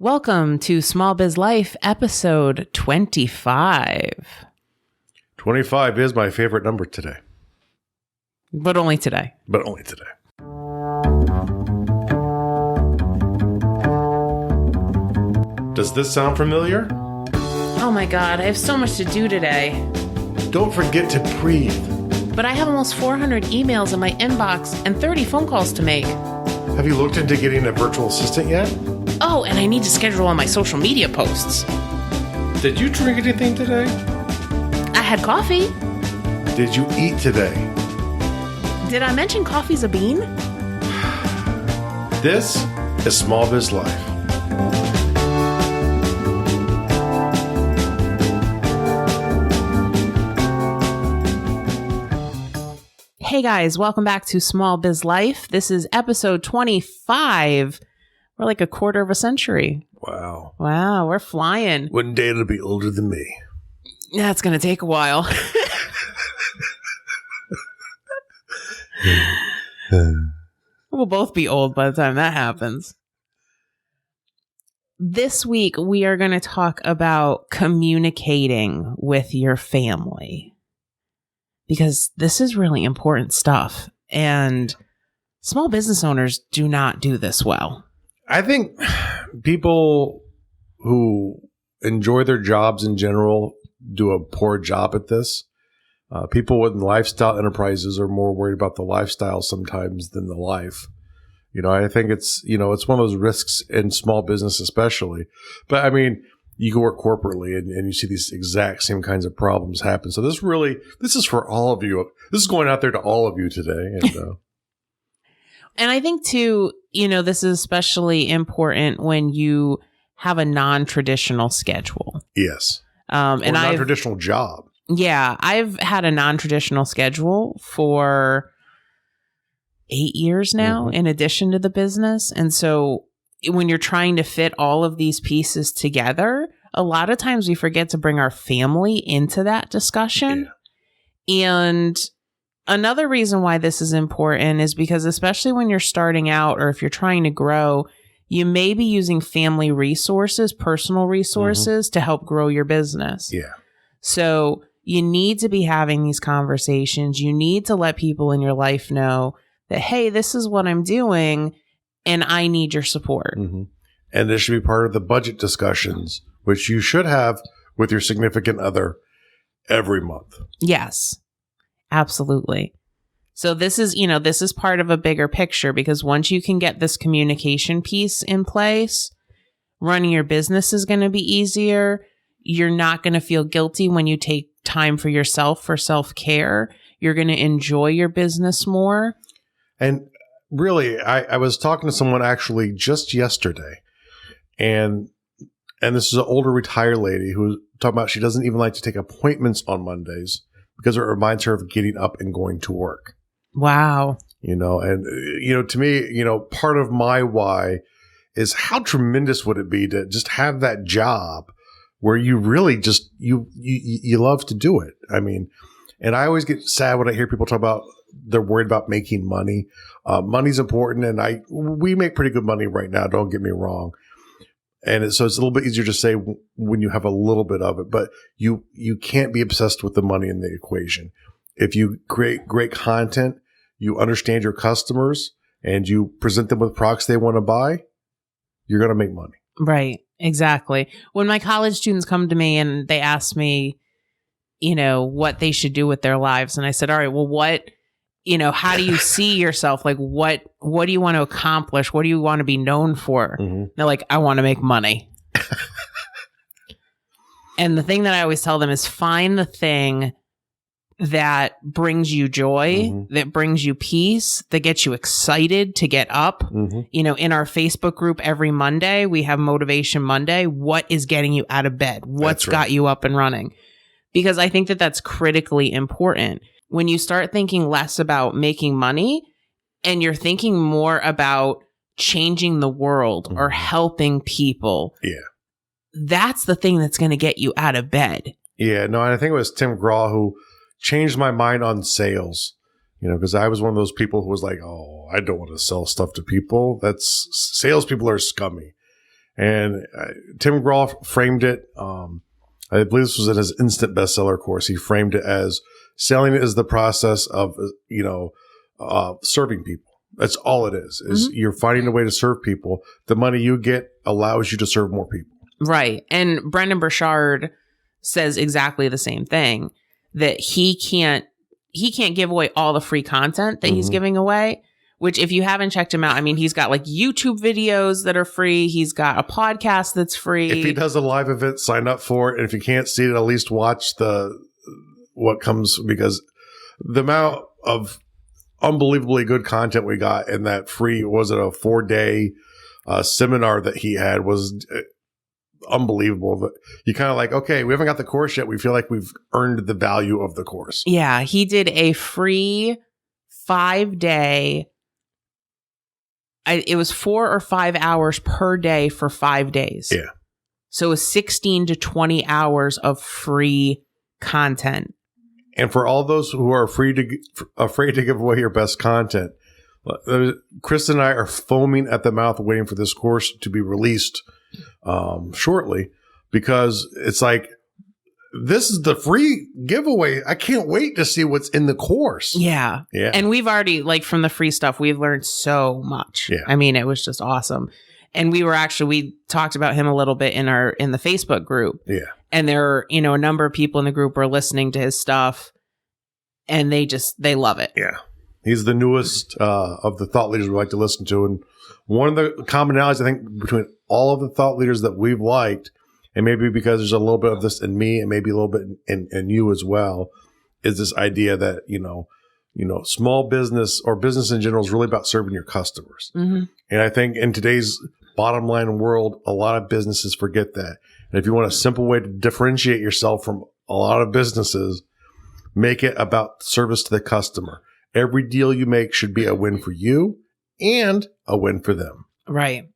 Welcome to Small Biz Life, episode 25. 25 is my favorite number today. But only today. But only today. Does this sound familiar? Oh my God, I have so much to do today. Don't forget to breathe. But I have almost 400 emails in my inbox and 30 phone calls to make. Have you looked into getting a virtual assistant yet? Oh, and I need to schedule all my social media posts. Did you drink anything today? I had coffee. Did you eat today? Did I mention coffee's a bean? This is Small Biz Life. Hey guys, welcome back to Small Biz Life. This is episode 25. We're like a quarter of a century. Wow. Wow, we're flying. One day it'll be older than me. Yeah, it's going to take a while. We'll both be old by the time that happens. This week, we are going to talk about communicating with your family, because this is really important stuff. And small business owners do not do this well. I think people who enjoy their jobs in general do a poor job at this. People with lifestyle enterprises are more worried about the lifestyle sometimes than the life. You know, I think it's one of those risks in small business especially. But I mean, you can work corporately and you see these exact same kinds of problems happen. So this is for all of you. This is going out there to all of you today. And and I think too, this is especially important when you have a non-traditional schedule. Yes. And a non-traditional job. Yeah. I've had a non-traditional schedule for 8 years now, in addition to the business. And so when you're trying to fit all of these pieces together, a lot of times we forget to bring our family into that discussion. Yeah. And another reason why this is important is because, especially when you're starting out or if you're trying to grow, you may be using family resources, personal resources to help grow your business. Yeah. So you need to be having these conversations. You need to let people in your life know that, hey, this is what I'm doing and I need your support. Mm-hmm. And this should be part of the budget discussions, which you should have with your significant other every month. Yes. Absolutely. So this is part of a bigger picture, because once you can get this communication piece in place, running your business is going to be easier. You're not going to feel guilty when you take time for yourself for self-care. You're going to enjoy your business more. And really, I was talking to someone actually just yesterday, and this is an older retired lady who was talking about she doesn't even like to take appointments on Mondays, because it reminds her of getting up and going to work. Wow. To me, part of my why is how tremendous would it be to just have that job where you really just, you love to do it. I mean, and I always get sad when I hear people talk about they're worried about making money. Money's important, and we make pretty good money right now. Don't get me wrong. And so it's a little bit easier to say when you have a little bit of it, but you can't be obsessed with the money in the equation. If you create great content, you understand your customers, and you present them with products they want to buy, you're going to make money. Right. Exactly. When my college students come to me and they ask me, what they should do with their lives, and I said, all right, well, how do you see yourself? Like, what do you want to accomplish? What do you want to be known for? Mm-hmm. They're like, I want to make money. And the thing that I always tell them is find the thing that brings you joy, that brings you peace, that gets you excited to get up. In our Facebook group every Monday, we have Motivation Monday. What is getting you out of bed? What's got you up and running? Because I think that that's critically important. When you start thinking less about making money and you're thinking more about changing the world or helping people, that's the thing that's going to get you out of bed. Yeah, no, I think it was Tim Graw who changed my mind on sales. Because I was one of those people who was like, oh, I don't want to sell stuff to people. Salespeople are scummy. And Tim McGraw framed it. I believe this was in his instant bestseller course. He framed it as selling is the process of, serving people. That's all it is you're finding a way to serve people. The money you get allows you to serve more people. Right. And Brendon Burchard says exactly the same thing, that he can't give away all the free content that he's giving away, which if you haven't checked him out, I mean, he's got like YouTube videos that are free. He's got a podcast that's free. If he does a live event, sign up for it. And if you can't see it, at least watch what comes, because the amount of unbelievably good content we got in that free, was it a 4-day seminar that he had, was unbelievable. But you kind of like, okay, we haven't got the course yet. We feel like we've earned the value of the course. Yeah. He did a free 5-day. It was 4 or 5 hours per day for 5 days. Yeah. So it was 16 to 20 hours of free content. And for all those who are afraid to give away your best content, Chris and I are foaming at the mouth waiting for this course to be released shortly, because it's like, this is the free giveaway. I can't wait to see what's in the course. Yeah. Yeah. And we've already, like, from the free stuff, we've learned so much. Yeah. I mean, it was just awesome. And we talked about him a little bit in the Facebook group. Yeah. And there are, a number of people in the group are listening to his stuff, and they love it. Yeah. He's the newest of the thought leaders we like to listen to. And one of the commonalities, I think, between all of the thought leaders that we've liked, and maybe because there's a little bit of this in me and maybe a little bit in you as well, is this idea that, small business or business in general is really about serving your customers. Mm-hmm. And I think in today's bottom line world, a lot of businesses forget that. And if you want a simple way to differentiate yourself from a lot of businesses, make it about service to the customer. Every deal you make should be a win for you and a win for them. Right.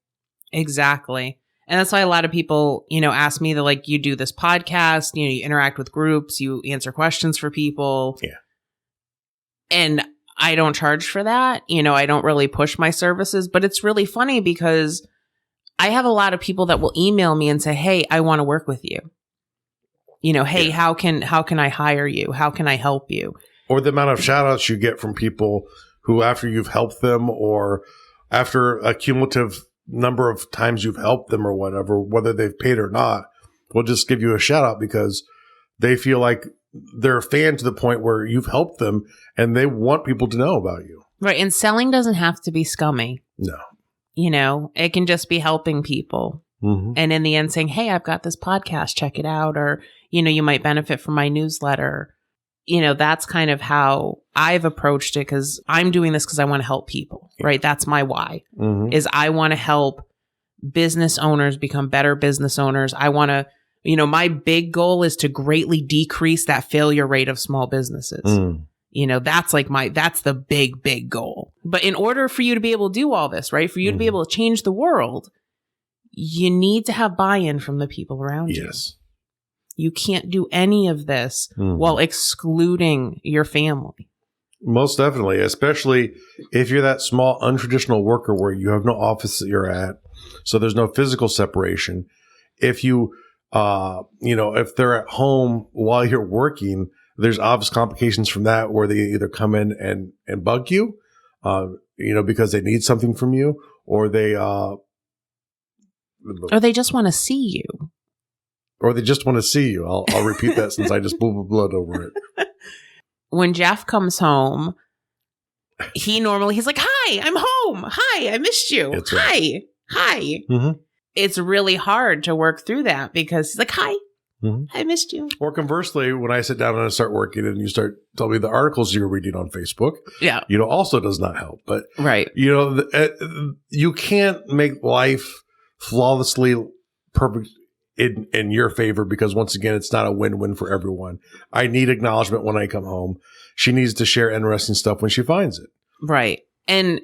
Exactly. And that's why a lot of people, ask me that, like, you do this podcast, you interact with groups, you answer questions for people. Yeah. And I don't charge for that. I don't really push my services, but it's really funny because I have a lot of people that will email me and say, hey, I want to work with you. Hey, how can I hire you? How can I help you? Or the amount of shout outs you get from people who, after you've helped them or after a cumulative number of times you've helped them or whatever, whether they've paid or not, will just give you a shout out because they feel like they're a fan to the point where you've helped them and they want people to know about you. Right. And selling doesn't have to be scummy. No. It can just be helping people. Mm-hmm. And in the end saying, hey, I've got this podcast, check it out. Or, you might benefit from my newsletter. That's kind of how I've approached it, because I'm doing this because I want to help people, right? That's my why, is I want to help business owners become better business owners. I want to, my big goal is to greatly decrease that failure rate of small businesses. That's the big, big goal. But in order for you to be able to do all this, right, for you to be able to change the world, you need to have buy-in from the people around you. Yes. You can't do any of this while excluding your family. Most definitely, especially if you're that small, untraditional worker where you have no office that you're at, so there's no physical separation. If you, if they're at home while you're working, there's obvious complications from that where they either come in and bug you, because they need something from you, or they just want to see you. Or they just want to see you. I'll repeat that since I just blew my blood over it. When Jeff comes home, he's like, hi, I'm home. Hi, I missed you. That's right. Hi. Mm-hmm. It's really hard to work through that because he's like, hi, I missed you. Or conversely, when I sit down and I start working and you start telling me the articles you're reading on Facebook, also does not help. But, right. You can't make life flawlessly perfect in your favor, because once again, it's not a win-win for everyone. I need acknowledgement when I come home. She needs to share interesting stuff when she finds it. Right. And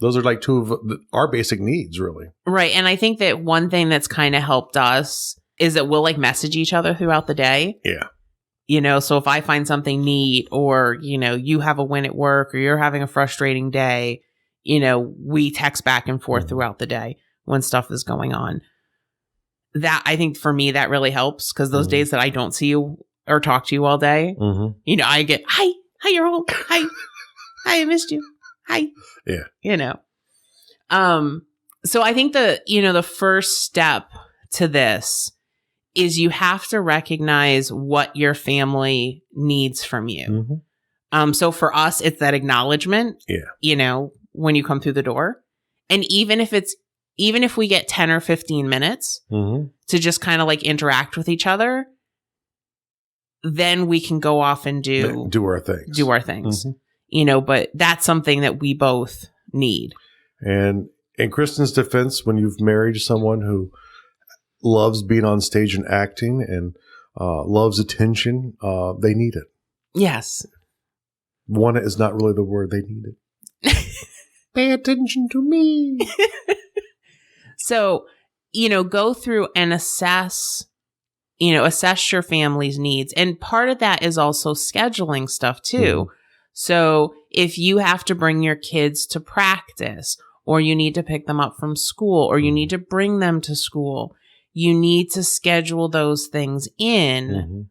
those are like two of our basic needs, really. Right. And I think that one thing that's kind of helped us is that we'll message each other throughout the day. Yeah. So if I find something neat, or, you have a win at work, or you're having a frustrating day, we text back and forth throughout the day when stuff is going on. that I think for me, that really helps because those days that I don't see you or talk to you all day, you know, I get, hi, you're home. Hi, I missed you. Hi. Yeah. You know, so I think the first step to this is you have to recognize what your family needs from you. So for us, it's that acknowledgement, you know, when you come through the door. And even if we get 10 or 15 minutes to just kind of like interact with each other, then we can go off and do our things. You know, but that's something that we both need. And in Kristen's defense, when you've married someone who loves being on stage and acting and loves attention, they need it. Yes. Want it is not really the word, they need it. Pay attention to me. So, you know, go through and assess your family's needs. And part of that is also scheduling stuff too. So if you have to bring your kids to practice, or you need to pick them up from school, or you need to bring them to school, you need to schedule those things in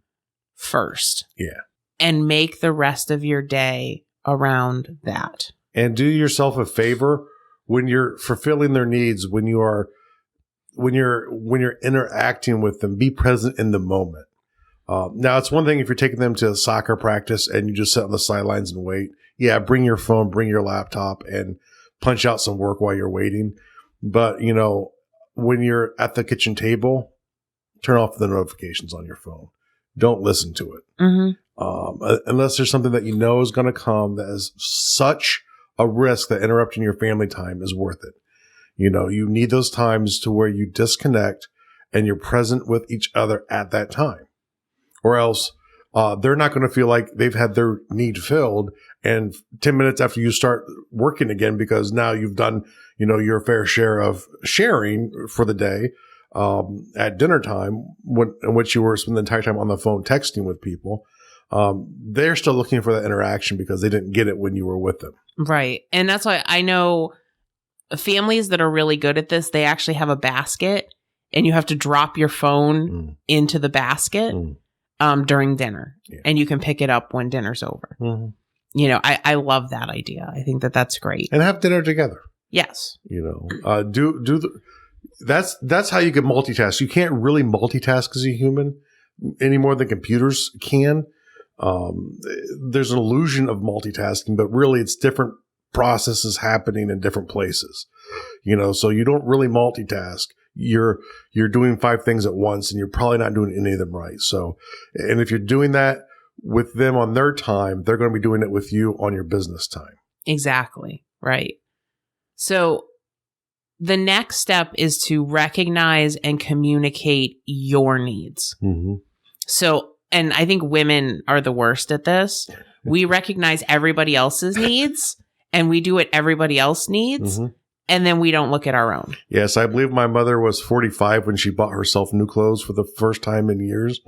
first. Yeah. And make the rest of your day around that. And do yourself a favor when you're fulfilling their needs, when you're interacting with them, be present in the moment. Now, it's one thing if you're taking them to soccer practice and you just sit on the sidelines and wait. Yeah, bring your phone, bring your laptop, and punch out some work while you're waiting. But, you know, when you're at the kitchen table, turn off the notifications on your phone. Don't listen to it. Unless there's something that you know is going to come that is such a risk that interrupting your family time is worth it. You know, you need those times to where you disconnect and you're present with each other at that time. Or else they're not going to feel like they've had their need filled. And 10 minutes after you start working again, because now you've done, you know, your fair share of sharing for the day at dinner time, in which you were spending the entire time on the phone texting with people, they're still looking for that interaction because they didn't get it when you were with them. Right. And that's why I know families that are really good at this, they actually have a basket and you have to drop your phone into the basket during dinner and you can pick it up when dinner's over. You know, I love that idea. I think that that's great. And have dinner together. Yes. You know, that's how you can multitask. You can't really multitask as a human any more than computers can. There's an illusion of multitasking, but really it's different processes happening in different places. You know, so you don't really multitask. You're doing 5 things at once and you're probably not doing any of them right. So, and if you're doing that with them on their time, they're going to be doing it with you on your business time. Exactly. Right. So the next step is to recognize and communicate your needs. So, and I think women are the worst at this. We recognize everybody else's needs and we do what everybody else needs. And then we don't look at our own. Yes, I believe my mother was 45 when she bought herself new clothes for the first time in years,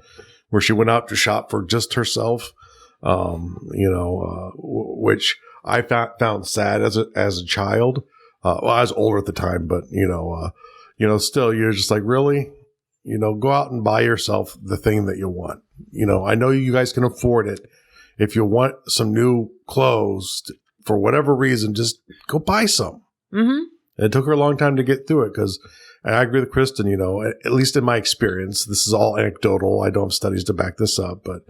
where she went out to shop for just herself, which I found sad as a child. Well, I was older at the time, but, still you're just like, really? You know, go out and buy yourself the thing that you want. You know, I know you guys can afford it. If you want some new clothes for whatever reason, just go buy some. And it took her a long time to get through it and I agree with Kristen, you know, at least in my experience, this is all anecdotal. I don't have studies to back this up, but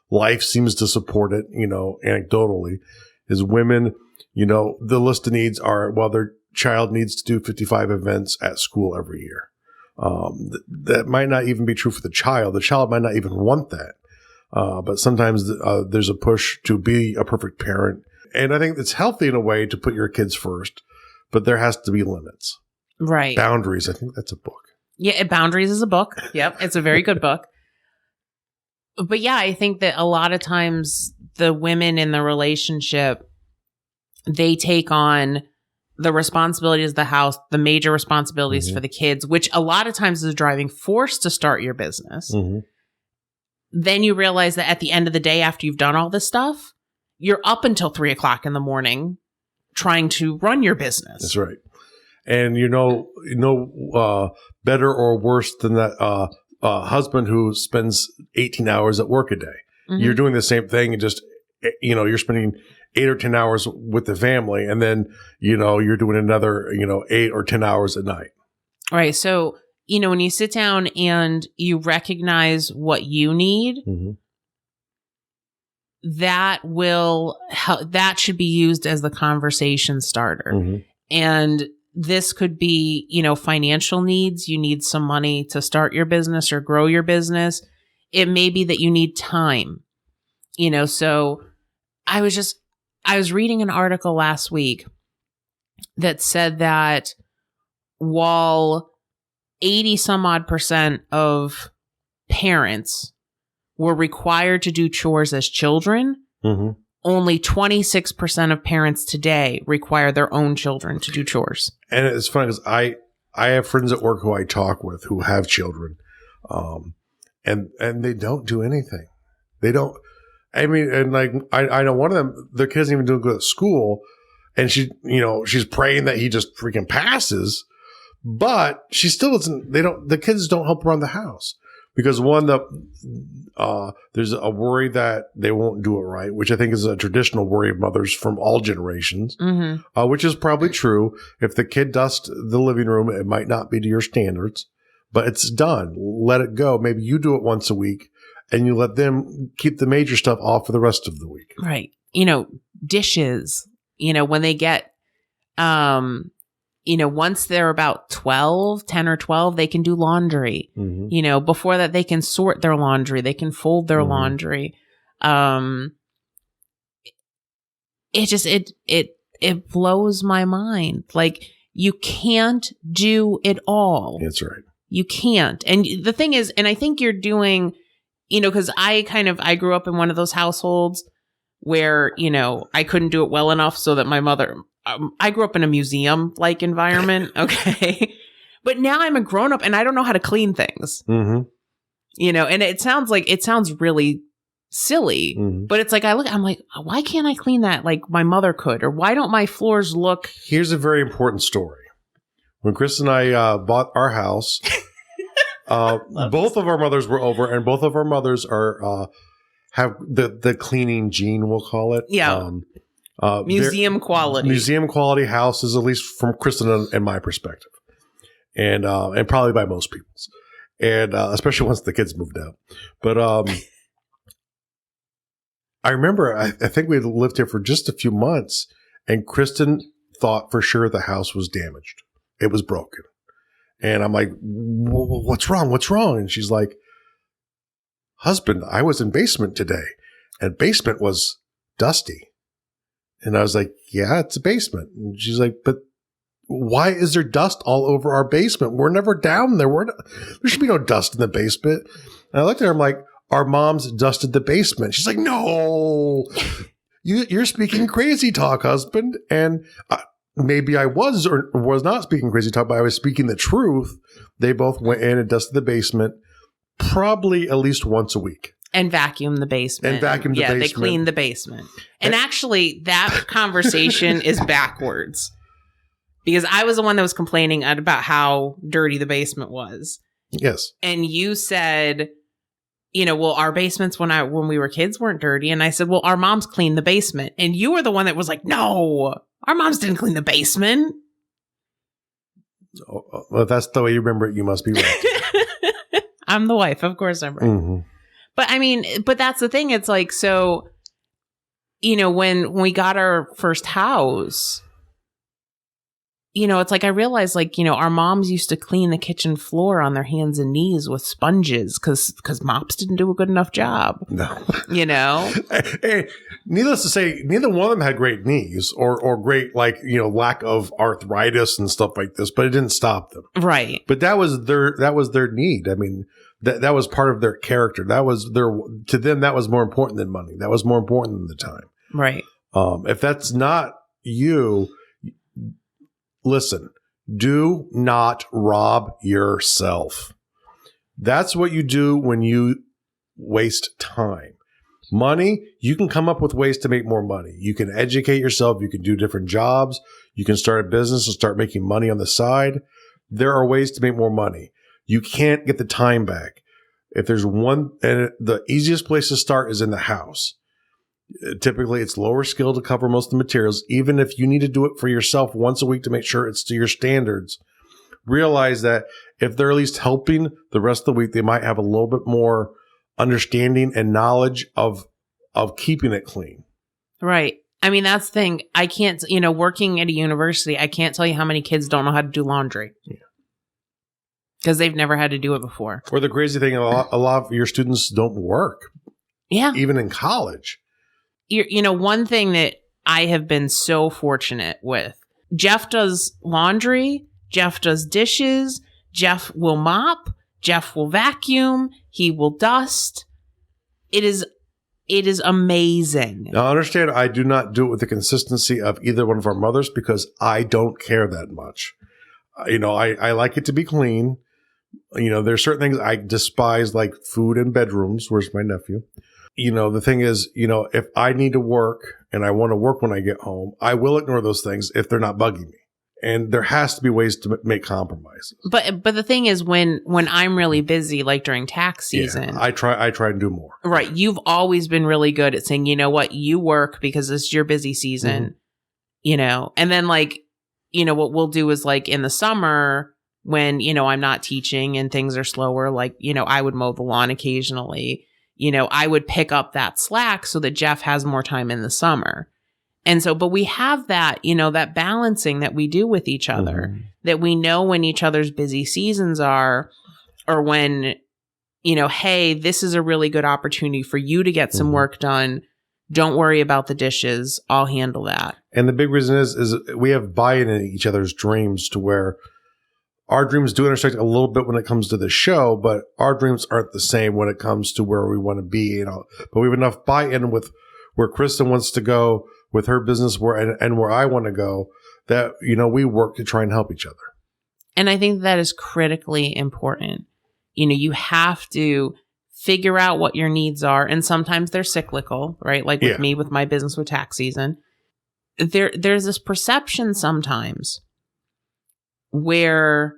life seems to support it, you know, anecdotally, is women, you know, the list of needs are, well, their child needs to do 55 events at school every year. That might not even be true for the child. The child might not even want that. But sometimes there's a push to be a perfect parent. And I think it's healthy in a way to put your kids first, but there has to be limits. Right. Boundaries. I think that's a book. Yeah. Boundaries is a book. Yep. It's a very good book. But yeah, I think that a lot of times the women in the relationship, they take on the responsibilities of the house, the major responsibilities for the kids, which a lot of times is a driving force to start your business. Then you realize that at the end of the day, after you've done all this stuff, you're up until 3 o'clock in the morning trying to run your business. That's right. And, better or worse than that husband who spends 18 hours at work a day. Mm-hmm. You're doing the same thing and just, you're spending 8 or 10 hours with the family, and then, you're doing another, 8 or 10 hours at night. Right. So, when you sit down and you recognize what you need, mm-hmm. that will help, that should be used as the conversation starter. Mm-hmm. And this could be, financial needs. You need some money to start your business or grow your business. It may be that you need time, so I was reading an article last week that said that while 80 some odd % of parents were required to do chores as children, mm-hmm. only 26% of parents today require their own children to do chores. And it's funny because I have friends at work who I talk with who have children, and they don't do anything. They don't. I mean, and like I know one of them, their kids even don't go to school, and she's praying that he just freaking passes, but she still doesn't. The kids don't help around the house. Because there's a worry that they won't do it right, which I think is a traditional worry of mothers from all generations, mm-hmm. Which is probably true. If the kid dusts the living room, it might not be to your standards, but it's done. Let it go. Maybe you do it once a week, and you let them keep the major stuff off for the rest of the week. Right. Dishes, when they get, once they're about 10 or 12, they can do laundry. Mm-hmm. Before that, they can sort their laundry. They can fold their mm-hmm. laundry. It blows my mind. Like, you can't do it all. That's right. You can't. And the thing is, and I think you're doing, because I grew up in one of those households where, I couldn't do it well enough so that my mother... I grew up in a museum-like environment, okay? But now I'm a grown-up and I don't know how to clean things. Mm-hmm. And it sounds really silly, mm-hmm. but it's like I'm like, why can't I clean that like my mother could? Or why don't my floors look... Here's a very important story. When Chris and I bought our house, both of our mothers were over, and both of our mothers have the cleaning gene, we'll call it. Yeah. Museum quality houses, at least from Kristen and my perspective, and probably by most people's, and especially once the kids moved out. But I remember, I think we had lived here for just a few months, and Kristen thought for sure the house was damaged. It was broken, and I'm like, "What's wrong? What's wrong?" And she's like, "Husband, I was in basement today, and basement was dusty." And I was like, yeah, it's a basement. And she's like, but why is there dust all over our basement? We're never down there. There should be no dust in the basement. And I looked at her, I'm like, our moms dusted the basement. She's like, no, you're speaking crazy talk, husband. And maybe I was or was not speaking crazy talk, but I was speaking the truth. They both went in and dusted the basement probably at least once a week. And vacuum the basement. Yeah, they clean the basement. And actually, that conversation is backwards. Because I was the one that was complaining about how dirty the basement was. Yes. And you said, well, our basements when we were kids weren't dirty. And I said, well, our moms cleaned the basement. And you were the one that was like, no, our moms didn't clean the basement. Well, if that's the way you remember it, you must be right. I'm the wife. Of course I'm right. Mm-hmm. But that's the thing. It's like, so, when we got our first house, it's like I realized, like, our moms used to clean the kitchen floor on their hands and knees with sponges because mops didn't do a good enough job. No. Hey, needless to say, neither one of them had great knees or great, like, lack of arthritis and stuff like this, but it didn't stop them. Right. But that was their need. I mean, that was part of their character. To them, that was more important than money. That was more important than the time. Right. If that's not you, listen, do not rob yourself. That's what you do when you waste time. Money, you can come up with ways to make more money. You can educate yourself. You can do different jobs. You can start a business and start making money on the side. There are ways to make more money. You can't get the time back. If there's one, and the easiest place to start is in the house. Typically, it's lower skill to cover most of the materials. Even if you need to do it for yourself once a week to make sure it's to your standards, realize that if they're at least helping the rest of the week, they might have a little bit more understanding and knowledge of keeping it clean. Right. I mean, that's the thing. I can't, working at a university, I can't tell you how many kids don't know how to do laundry. Yeah. Because they've never had to do it before. Or the crazy thing, a lot of your students don't work. Yeah. Even in college. One thing that I have been so fortunate with, Jeff does laundry, Jeff does dishes, Jeff will mop, Jeff will vacuum, he will dust. It is amazing. Now, understand, I do not do it with the consistency of either one of our mothers because I don't care that much. I like it to be clean. There's certain things I despise, like food and bedrooms. Where's my nephew? The thing is, if I need to work and I want to work when I get home, I will ignore those things if they're not bugging me. And there has to be ways to make compromises. But the thing is, when I'm really busy, like during tax season, I try to do more. Right. You've always been really good at saying, you know what, you work because it's your busy season, and then what we'll do is like in the summer when, I'm not teaching and things are slower, I would mow the lawn occasionally, I would pick up that slack so that Jeff has more time in the summer. And so, but we have that, that balancing that we do with each other, that we know when each other's busy seasons are, or when, hey, this is a really good opportunity for you to get some work done. Don't worry about the dishes. I'll handle that. And the big reason is we have buy-in in each other's dreams to where our dreams do intersect a little bit when it comes to the show, but our dreams aren't the same when it comes to where we want to be. But we have enough buy-in with where Kristen wants to go with her business and where I want to go that, we work to try and help each other. And I think that is critically important. You have to figure out what your needs are. And sometimes they're cyclical, right? Like with me, with my business with tax season, there's this perception sometimes where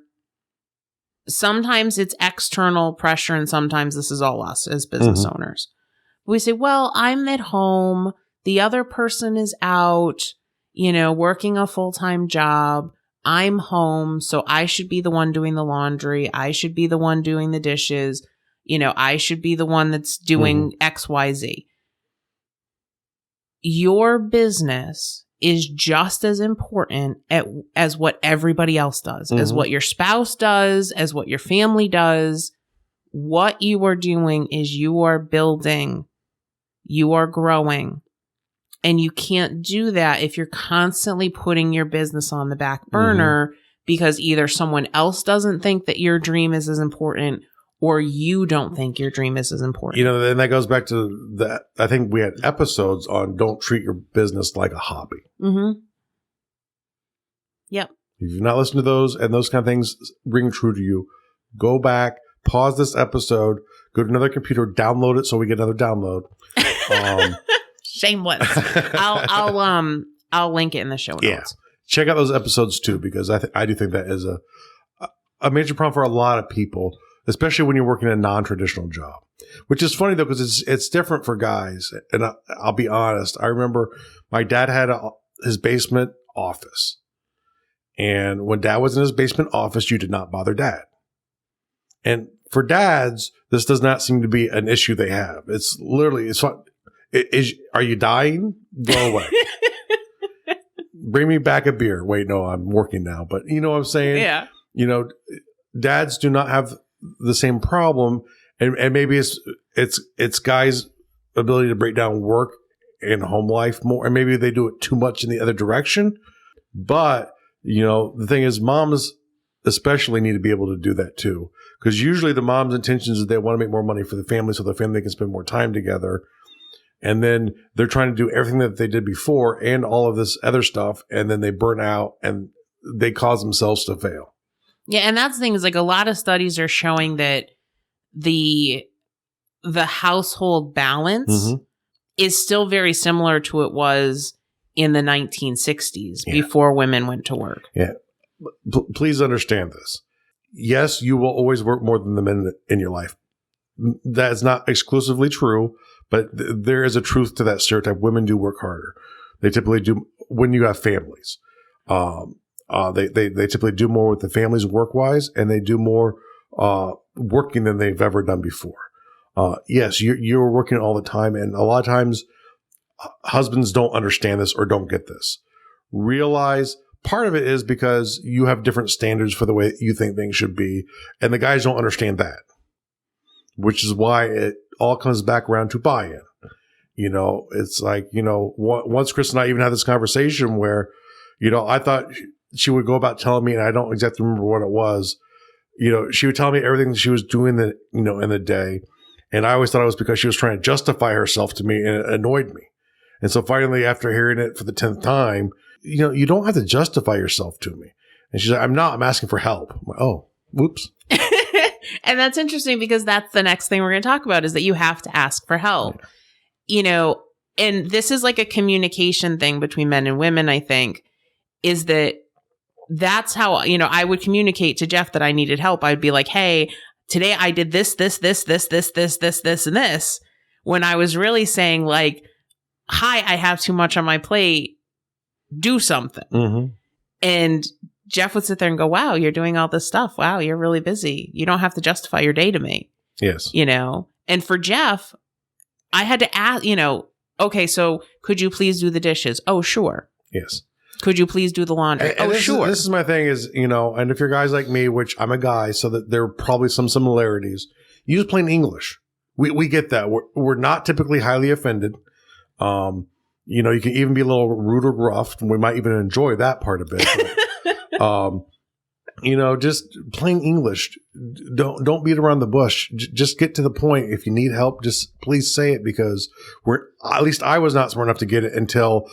sometimes it's external pressure and sometimes this is all us as business owners. We say, well, I'm at home. The other person is out, working a full-time job. I'm home, so I should be the one doing the laundry. I should be the one doing the dishes. I should be the one that's doing X, Y, Z. Your business is just as important as what everybody else does, as what your spouse does, as what your family does. What you are doing is you are building, you are growing. And you can't do that if you're constantly putting your business on the back burner because either someone else doesn't think that your dream is as important or you don't think your dream is as important. And that goes back to that. I think we had episodes on don't treat your business like a hobby. Yep. If you've not listened to those and those kind of things ring true to you, go back, pause this episode, go to another computer, download it so we get another download. Shameless. I'll link it in the show notes. Yeah. Check out those episodes too, because I do think that is a major problem for a lot of people, especially when you're working a non-traditional job. Which is funny though, because it's different for guys. And I'll be honest. I remember my dad had his basement office, and when Dad was in his basement office, you did not bother Dad. And for dads, this does not seem to be an issue they have. It's literally fun. Are you dying? Go away. Bring me back a beer. Wait, no, I'm working now. But you know what I'm saying? Yeah. Dads do not have the same problem. And maybe it's guys' ability to break down work and home life more. And maybe they do it too much in the other direction. But, the thing is, moms especially need to be able to do that too. Because usually the mom's intentions is they want to make more money for the family so the family can spend more time together. And then they're trying to do everything that they did before and all of this other stuff. And then they burn out and they cause themselves to fail. Yeah. And that's the thing is like a lot of studies are showing that the household balance is still very similar to it was in the 1960s before women went to work. Yeah. Please understand this. yes, you will always work more than the men in your life. That is not exclusively true, but there is a truth to that stereotype. Women do work harder. They typically do when you have families. They typically do more with the families work-wise, and they do more working than they've ever done before. Yes, you're working all the time, and a lot of times husbands don't understand this or don't get this. Realize part of it is because you have different standards for the way you think things should be, and the guys don't understand that, which is why it all comes back around to buy-in. You know, it's like, you know, once Chris and I even had this conversation where, you know, I thought she would go about telling me, and I don't exactly remember what it was. You know, she would tell me everything she was doing in the day. And I always thought it was because she was trying to justify herself to me, and it annoyed me. And so finally, after hearing it for the 10th time, you know, you don't have to justify yourself to me. And she's like, I'm asking for help. I'm like, oh, whoops. And that's interesting because that's the next thing we're going to talk about is that you have to ask for help. Yeah. You know, and this is like a communication thing between men and women, I think, is that's how, you know, I would communicate to Jeff that I needed help. I'd be like, hey, today I did this, and this, when I was really saying like, hi, I have too much on my plate. Do something. Mm-hmm. And Jeff would sit there and go, wow, you're doing all this stuff. Wow, you're really busy. You don't have to justify your day to me. Yes. You know, and for Jeff, I had to ask, you know, okay, so could you please do the dishes? Oh, sure. Yes. Could you please do the laundry? Sure. This is my thing is, you know, and if you're guys like me, which I'm a guy, so that there are probably some similarities, use plain English. We get that. We're not typically highly offended. You know, you can even be a little rude or rough, and we might even enjoy that part of it. But, you know, just plain English. Don't beat around the bush. Just get to the point. If you need help, just please say it, because at least I was not smart enough to get it until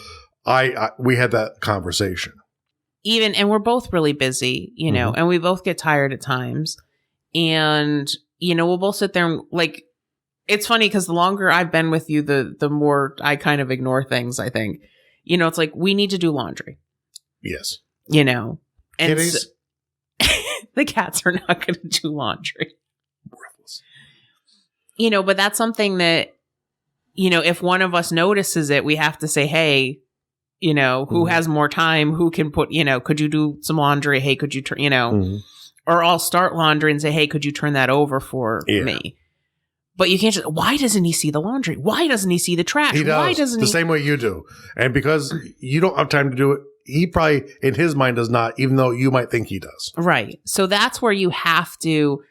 we had that conversation. And we're both really busy, you know, and we both get tired at times. And, you know, we'll both sit there and like, it's funny because the longer I've been with you, the more I kind of ignore things, I think. You know, it's like, we need to do laundry. Yes. You know, and Kitties. The cats are not going to do laundry. Worthless. You know, but that's something that, you know, if one of us notices it, we have to say, hey, you know, who has more time, who can put, you know, could you do some laundry? Hey, could you turn, you know, or I'll start laundry and say, hey, could you turn that over for me? But you can't just, why doesn't he see the laundry? Why doesn't he see the trash? He does. Why doesn't the same way you do. And because you don't have time to do it, he probably, in his mind, does not, even though you might think he does. Right. So that's where you have to,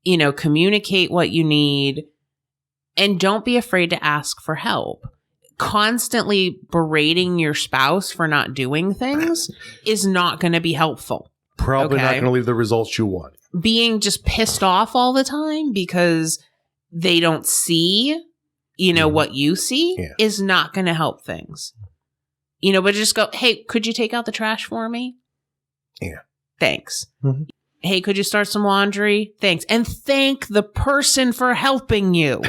you know, communicate what you need, and don't be afraid to ask for help. Constantly berating your spouse for not doing things is not going to be helpful. Probably not going to leave the results you want. Being just pissed off all the time because they don't see, you know, what you see is not going to help things. You know, but just go, hey, could you take out the trash for me? Yeah. Thanks. Mm-hmm. Hey, could you start some laundry? Thanks. And thank the person for helping you.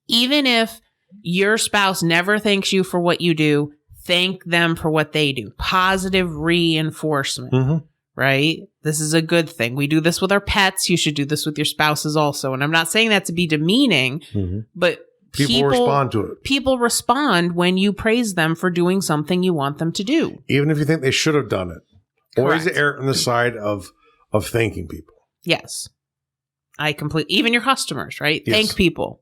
Even if your spouse never thanks you for what you do, thank them for what they do. Positive reinforcement, right? This is a good thing. We do this with our pets. You should do this with your spouses also. And I'm not saying that to be demeaning, but people respond to it. People respond when you praise them for doing something you want them to do. Even if you think they should have done it. Always err on the side of thanking people. Yes. Even your customers, right? Yes. Thank people.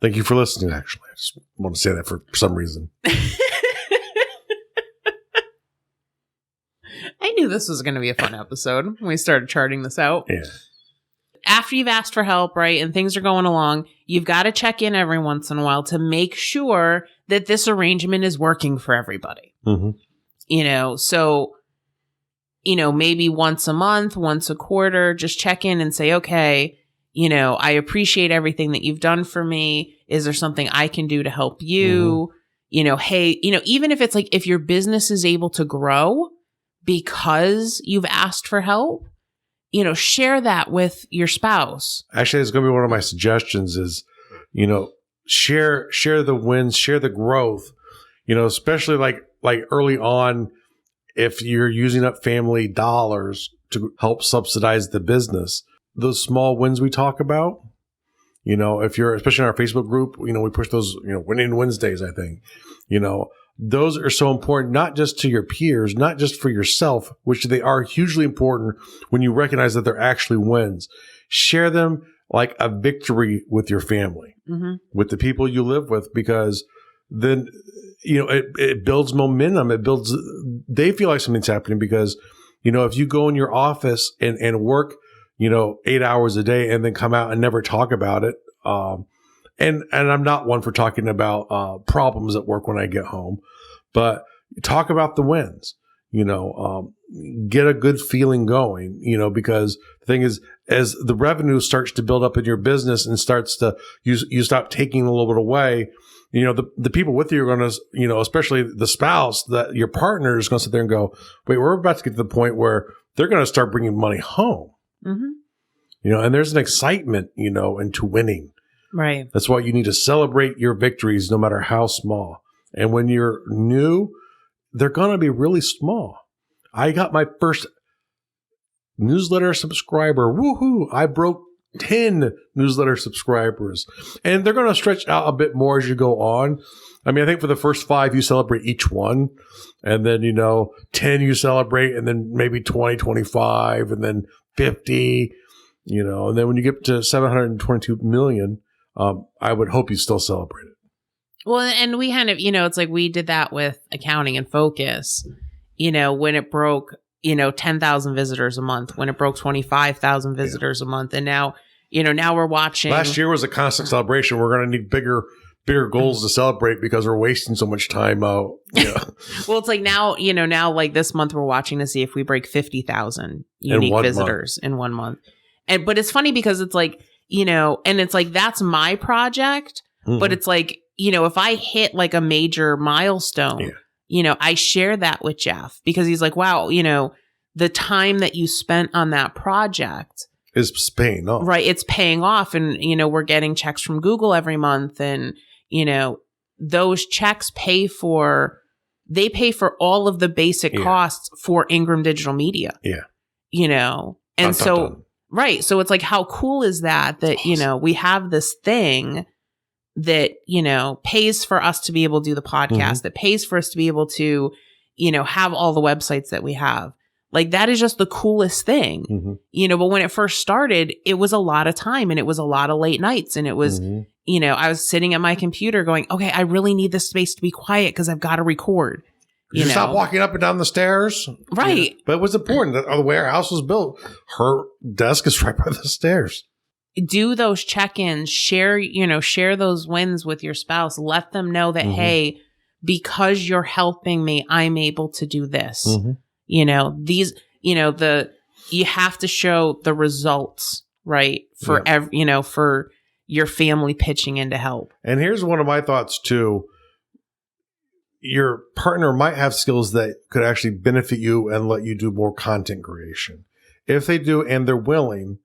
Thank you for listening, actually. I just want to say that for some reason. I knew this was going to be a fun episode when we started charting this out. Yeah. After you've asked for help, right, and things are going along, you've got to check in every once in a while to make sure that this arrangement is working for everybody. You know, so, you know, maybe once a month, once a quarter, just check in and say, okay, you know, I appreciate everything that you've done for me. Is there something I can do to help you? You know, hey, you know, even if it's like, if your business is able to grow because you've asked for help, you know, share that with your spouse. Actually, it's going to be one of my suggestions is, you know, share the wins, share the growth, you know, especially like early on, if you're using up family dollars, to help subsidize the business. Those small wins we talk about, if you're, especially in our Facebook group, we push those, winning Wednesdays, I think, those are so important, not just to your peers, not just for yourself, which they are hugely important when you recognize that they're actually wins. Share them like a victory with your family, with the people you live with, because then, it builds momentum. They feel like something's happening because, if you go in your office and work, 8 hours a day and then come out and never talk about it. And I'm not one for talking about problems at work when I get home, but talk about the wins, get a good feeling going, because the thing is, as the revenue starts to build up in your business and starts to, you stop taking a little bit away, the people with you are going to, especially the spouse, that your partner is going to sit there and go, wait, we're about to get to the point where they're going to start bringing money home, and there's an excitement, into winning. Right. That's why you need to celebrate your victories, no matter how small. And when you're new, they're going to be really small. I got my first newsletter subscriber. Woohoo! I broke 10 newsletter subscribers. And they're going to stretch out a bit more as you go on. I mean, I think for the first 5, you celebrate each one. And then, 10 you celebrate, and then maybe 20, 25, and then 50, and then when you get to 722 million, I would hope you still celebrate it. Well, and we kind of, it's like we did that with Accounting in Focus, when it broke, 10,000 visitors a month, when it broke 25,000 visitors a month. And now, now we're watching. Last year was a constant celebration. We're going to need bigger goals to celebrate because we're wasting so much time out. Well, it's like now, now like this month we're watching to see if we break 50,000 unique visitors in 1 month. But it's funny because it's like, and it's like, that's my project, but it's like, if I hit like a major milestone, I share that with Jeff because he's like, wow, the time that you spent on that project is paying off. Right. It's paying off. And, we're getting checks from Google every month. And, those checks pay for all of the basic costs for Ingram Digital Media. Yeah. And right. So it's like, how cool is that, awesome. We have this thing that, pays for us to be able to do the podcast, that pays for us to be able to, have all the websites that we have. Like, that is just the coolest thing, but when it first started, it was a lot of time and it was a lot of late nights. And it was, I was sitting at my computer going, okay, I really need this space to be quiet because I've got to record. You stop walking up and down the stairs. Right. But it was important that the way our house was built, her desk is right by the stairs. Do those check-ins, share those wins with your spouse. Let them know that, hey, because you're helping me, I'm able to do this. You have to show the results, right? For for your family pitching in to help. And here's one of my thoughts too. Your partner might have skills that could actually benefit you and let you do more content creation. If they do and they're willing,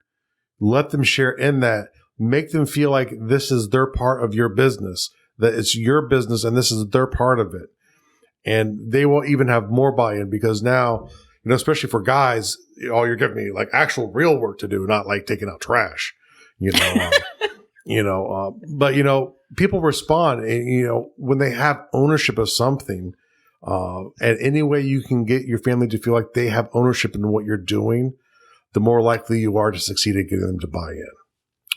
let them share in that. Make them feel like this is their part of your business, that it's your business and this is their part of it. And they will even have more buy-in because now, especially for guys, you're giving me like actual real work to do, not like taking out trash, but people respond, and, when they have ownership of something, and any way you can get your family to feel like they have ownership in what you're doing, the more likely you are to succeed at getting them to buy in.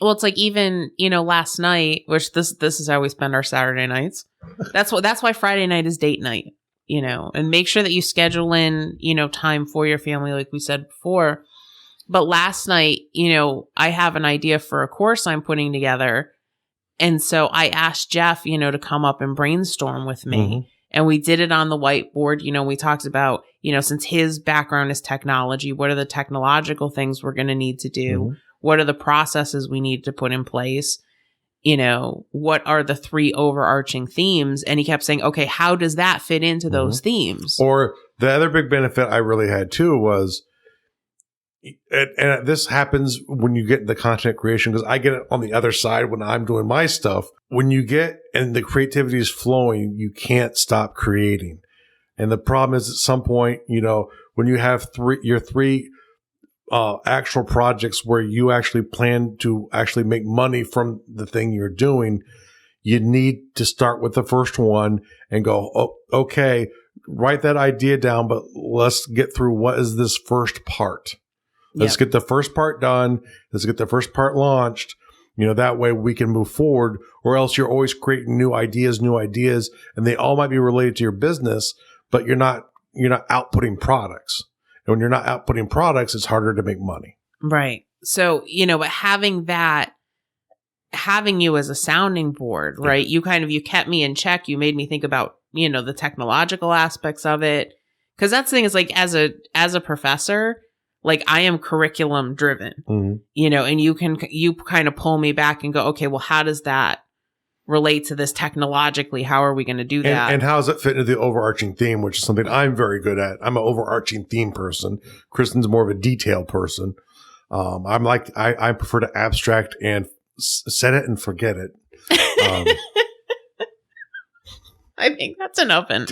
Well, it's like even, last night, which this is how we spend our Saturday nights. That's why Friday night is date night, and make sure that you schedule in, time for your family, like we said before. But last night, I have an idea for a course I'm putting together. And so I asked Jeff, to come up and brainstorm with me. And we did it on the whiteboard. We talked about, since his background is technology, what are the technological things we're going to need to do? What are the processes we need to put in place? What are the 3 overarching themes? And he kept saying, okay, how does that fit into those themes? Or the other big benefit I really had too was, and this happens when you get the content creation, because I get it on the other side when I'm doing my stuff. When you get and the creativity is flowing, you can't stop creating. And the problem is at some point, when you have your three actual projects where you actually plan to actually make money from the thing you're doing, you need to start with the first one and go, oh, okay, write that idea down, but let's get through what is this first part. Let's get the first part done. Let's get the first part launched. That way we can move forward, or else you're always creating new ideas, and they all might be related to your business, but you're not outputting products. And when you're not outputting products, it's harder to make money. Right. So, but having you as a sounding board, right? You kept me in check. You made me think about, the technological aspects of it. Cause that's the thing is, like, as a professor, like, I am curriculum driven, and you kind of pull me back and go, okay, well, how does that relate to this technologically? How are we going to do that? And how does it fit into the overarching theme, which is something I'm very good at. I'm an overarching theme person. Kristen's more of a detail person. I prefer to abstract and set it and forget it. I think that's an oven.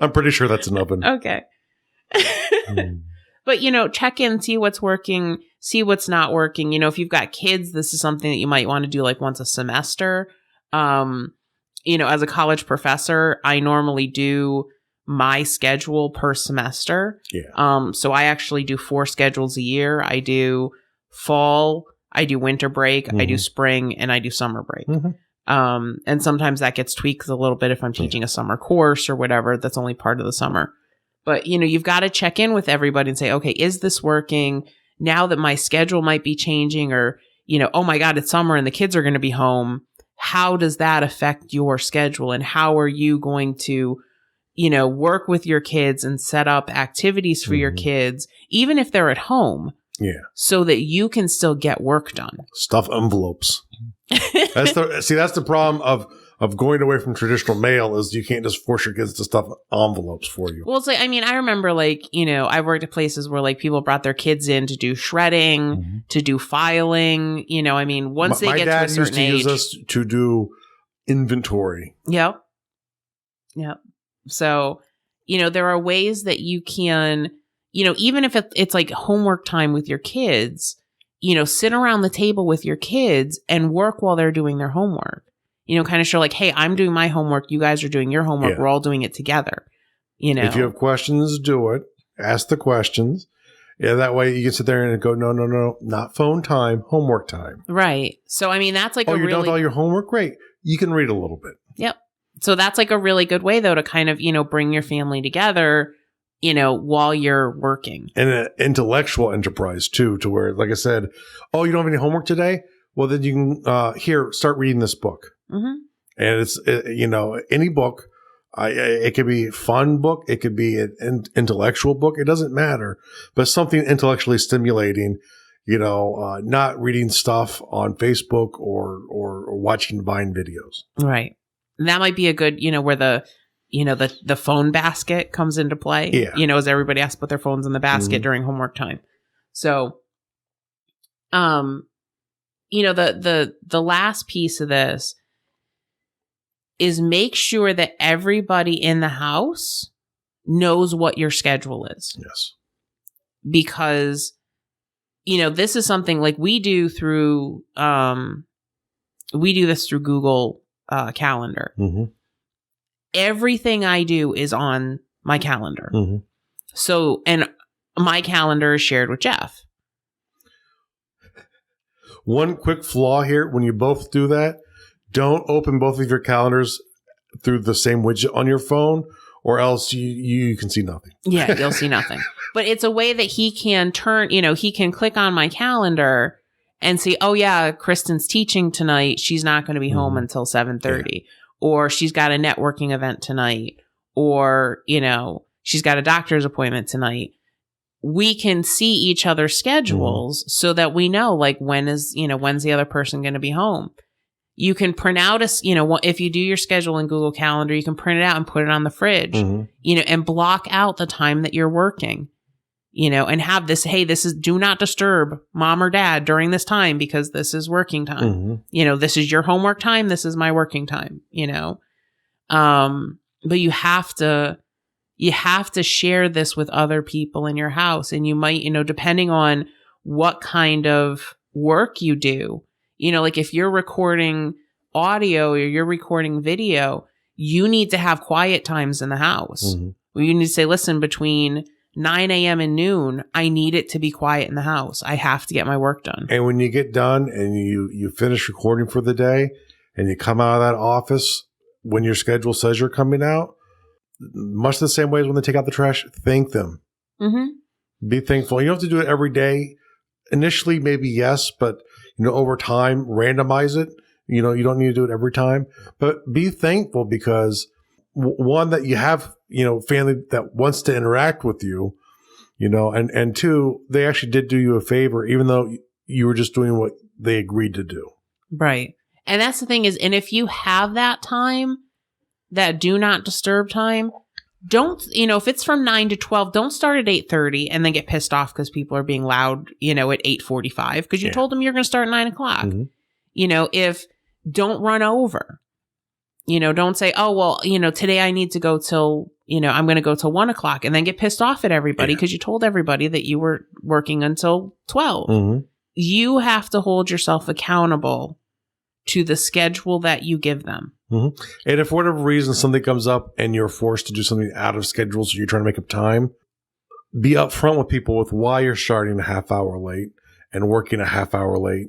I'm pretty sure that's an oven. Okay. But, check in, see what's working, see what's not working. If you've got kids, this is something that you might want to do like once a semester. As a college professor, I normally do my schedule per semester. Yeah. So I actually do 4 schedules a year. I do fall, I do winter break, I do spring, and I do summer break. And sometimes that gets tweaked a little bit if I'm teaching a summer course or whatever. That's only part of the summer. But, you've got to check in with everybody and say, okay, is this working now that my schedule might be changing, or, oh my God, it's summer and the kids are going to be home. How does that affect your schedule? And how are you going to, work with your kids and set up activities for your kids, even if they're at home? Yeah. So that you can still get work done. Stuff envelopes. That's the problem of going away from traditional mail, is you can't just force your kids to stuff envelopes for you. Well, it's like, I remember, like, I've worked at places where, like, people brought their kids in to do shredding, to do filing, once they get to a certain age. My dad used to use us to do inventory. Yep. So, there are ways that you can, even if it's like homework time with your kids, sit around the table with your kids and work while they're doing their homework. Kind of show like, hey, I'm doing my homework. You guys are doing your homework. Yeah. We're all doing it together. If you have questions, do it. Ask the questions. Yeah, that way you can sit there and go, no, not phone time, homework time. Right. So, that's like you're done with all your homework? Great. You can read a little bit. Yep. So that's like a really good way, though, to kind of, bring your family together, while you're working. And an intellectual enterprise, too, to where, like I said, oh, you don't have any homework today? Well, then you can, start reading this book. Mm-hmm. And it's, any book, it could be a fun book. It could be an intellectual book. It doesn't matter, but something intellectually stimulating, not reading stuff on Facebook or watching Vine videos. Right. And that might be a good, where the phone basket comes into play, as everybody has to put their phones in the basket during homework time. So, the last piece of this is make sure that everybody in the house knows what your schedule is. Yes. Because, this is something like we do through, through Google Calendar. Mm-hmm. Everything I do is on my calendar. Mm-hmm. So, and my calendar is shared with Jeff. One quick flaw here, when you both do that, don't open both of your calendars through the same widget on your phone, or else you can see nothing. Yeah, you'll see nothing. But it's a way that he can turn, he can click on my calendar and see, oh yeah, Kristen's teaching tonight. She's not going to be home until 7:30. Yeah. Or she's got a networking event tonight. Or, she's got a doctor's appointment tonight. We can see each other's schedules so that we know, like, when's the other person going to be home. You can print out if you do your schedule in Google Calendar, you can print it out and put it on the fridge, and block out the time that you're working, and have this, hey, this is do not disturb mom or dad during this time because this is working time. This is your homework time. This is my working time, but you have to, You have to share this with other people in your house. And you might, depending on what kind of work you do, like if you're recording audio or you're recording video, you need to have quiet times in the house. Where you need to say, listen, between 9 a.m. and noon, I need it to be quiet in the house. I have to get my work done. And when you get done and you finish recording for the day and you come out of that office when your schedule says you're coming out, much the same way as when they take out the trash, thank them. Be thankful. You don't have to do it every day. Initially, maybe yes, but over time, randomize it. You don't need to do it every time, but be thankful because one, that you have, family that wants to interact with you, and two, they actually did do you a favor, even though you were just doing what they agreed to do. Right. And that's the thing is, and if you have that time, that do not disturb time, don't, if it's from 9 to 12, don't start at 8:30 and then get pissed off because people are being loud, at 8:45 because you told them you're going to start at 9 o'clock. If don't run over, don't say, oh, well, today I need to go till, I'm going to go till 1 o'clock and then get pissed off at everybody because you told everybody that you were working until 12. You have to hold yourself accountable to the schedule that you give them. And if for whatever reason something comes up and you're forced to do something out of schedule, so you're trying to make up time, be upfront with people with why you're starting a half hour late and working a half hour late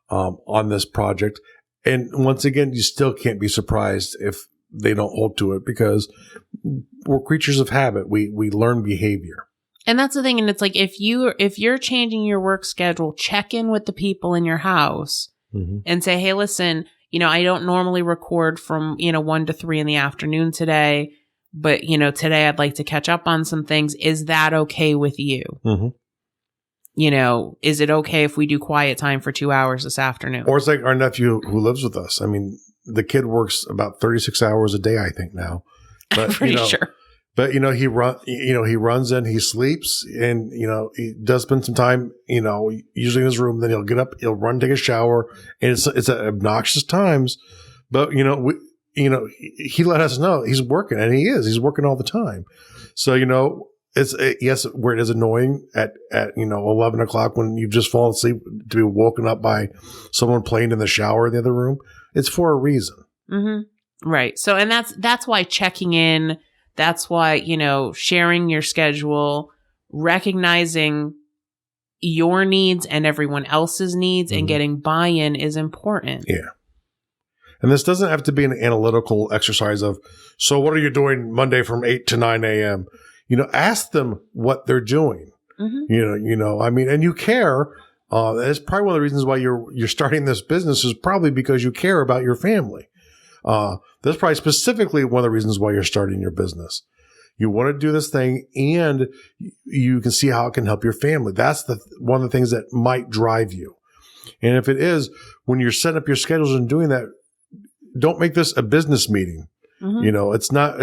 on this project. And once again, you still can't be surprised if they don't hold to it because we're creatures of habit. We learn behavior. And that's the thing. And it's like, if you're changing your work schedule, check in with the people in your house and say, hey, listen, I don't normally record from, 1 to 3 in the afternoon today, but, today I'd like to catch up on some things. Is that okay with you? Is it okay if we do quiet time for 2 hours this afternoon? Or it's like our nephew who lives with us. I mean, the kid works about 36 hours a day, I think now. But, I'm pretty sure. But, he runs in, he sleeps and, he does spend some time, usually in his room. Then he'll get up, he'll run, take a shower. And it's obnoxious times. But, he let us know he's working and he's working all the time. So, yes, where it is annoying at 11 o'clock when you've just fallen asleep to be woken up by someone playing in the shower in the other room. It's for a reason. Right. So, and that's why checking in, that's why, sharing your schedule, recognizing your needs and everyone else's needs and getting buy-in is important. Yeah. And this doesn't have to be an analytical exercise of, so what are you doing Monday from 8 to 9 a.m.? Ask them what they're doing. And you care. That's probably one of the reasons why you're starting this business is probably because you care about your family. That's probably specifically one of the reasons why you're starting your business. You want to do this thing and you can see how it can help your family. That's one of the things that might drive you. And if it is, when you're setting up your schedules and doing that, don't make this a business meeting. It's not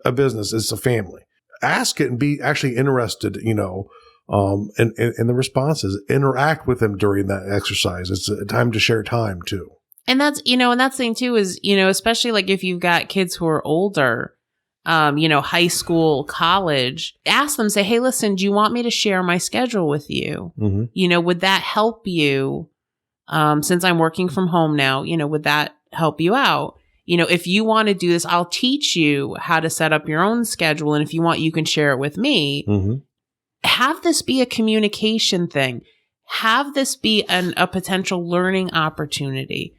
a business. It's a family. Ask it and be actually interested, in the responses. Interact with them during that exercise. It's a time to share time too. And that's, and that's the thing too is, especially like if you've got kids who are older, high school, college, ask them, say, hey, listen, do you want me to share my schedule with you? Would that help you? Since I'm working from home now, would that help you out? If you want to do this, I'll teach you how to set up your own schedule. And if you want, you can share it with me. Have this be a communication thing. Have this be a potential learning opportunity.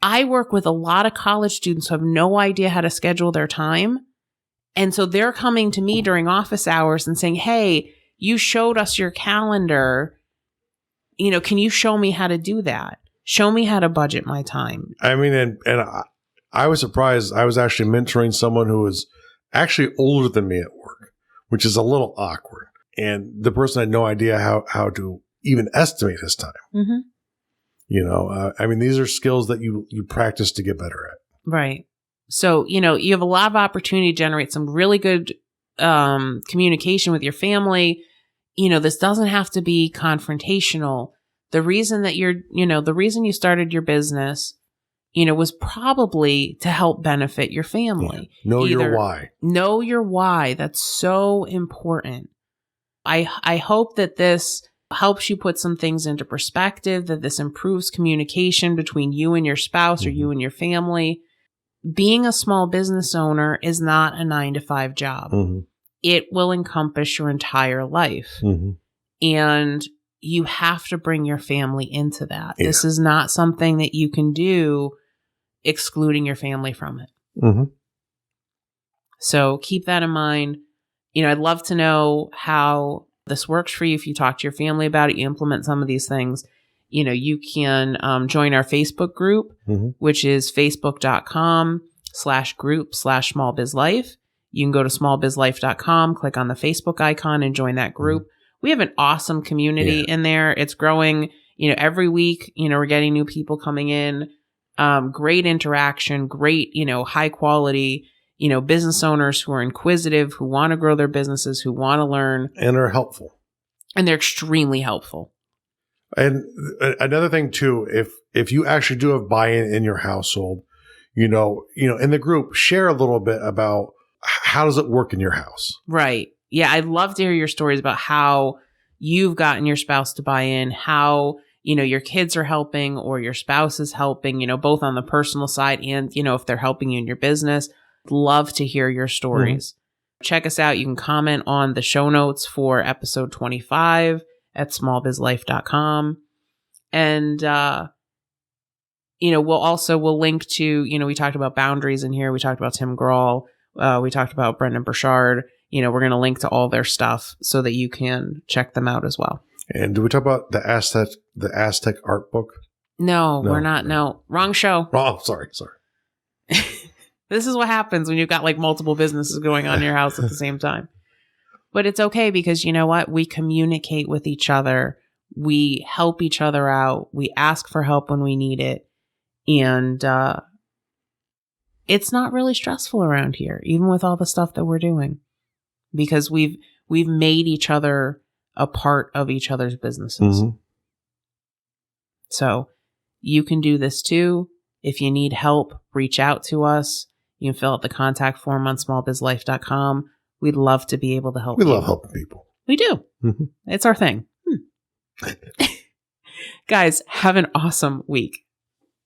I work with a lot of college students who have no idea how to schedule their time. And so they're coming to me during office hours and saying, hey, you showed us your calendar. Can you show me how to do that? Show me how to budget my time. I mean, and I was surprised. I was actually mentoring someone who was actually older than me at work, which is a little awkward. And the person had no idea how to even estimate his time. These are skills that you practice to get better at. Right. So, you have a lot of opportunity to generate some really good communication with your family. This doesn't have to be confrontational. The reason that the reason you started your business, was probably to help benefit your family. Yeah. Know your why. Know your why. That's so important. I hope that this helps you put some things into perspective, that this improves communication between you and your spouse or you and your family. Being a small business owner is not a 9-to-5 job. It will encompass your entire life. And you have to bring your family into that. Yeah. This is not something that you can do excluding your family from it. So keep that in mind. I'd love to know how this works for you. If you talk to your family about it, you implement some of these things, you can join our Facebook group, which is facebook.com/group/smallbizlife. You can go to smallbizlife.com, click on the Facebook icon and join that group. We have an awesome community in there. It's growing, every week, we're getting new people coming in, great interaction, great, high quality, business owners who are inquisitive, who want to grow their businesses, who want to learn. And are helpful. And they're extremely helpful. And another thing too, if you actually do have buy-in in your household, in the group, share a little bit about how does it work in your house? Right. Yeah. I'd love to hear your stories about how you've gotten your spouse to buy in, how, your kids are helping or your spouse is helping, both on the personal side and, if they're helping you in your business. Love to hear your stories. Check us out. You can comment on the show notes for episode 25 at smallbizlife.com. And, we'll link to, we talked about boundaries in here. We talked about Tim Grahl. We talked about Brendan Burchard. We're going to link to all their stuff so that you can check them out as well. And do we talk about the Aztec art book? No, we're not. No, wrong show. Oh, sorry. This is what happens when you've got like multiple businesses going on in your house at the same time. But it's okay because you know what? We communicate with each other. We help each other out. We ask for help when we need it. And it's not really stressful around here, even with all the stuff that we're doing, because we've made each other a part of each other's businesses. So you can do this too. If you need help, reach out to us. You can fill out the contact form on smallbizlife.com. We'd love to be able to help you. We love helping people. We do. It's our thing. Guys, have an awesome week.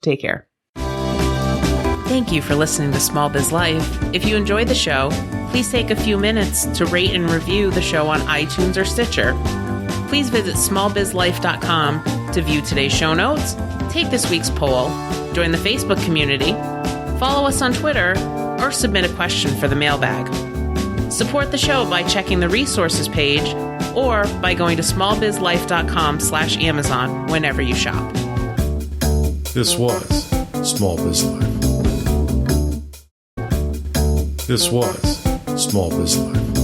Take care. Thank you for listening to Small Biz Life. If you enjoyed the show, please take a few minutes to rate and review the show on iTunes or Stitcher. Please visit smallbizlife.com to view today's show notes, take this week's poll, join the Facebook community, follow us on Twitter, or submit a question for the mailbag. Support the show by checking the resources page or by going to smallbizlife.com/Amazon whenever you shop. This was Small Biz Life. This was Small Biz Life.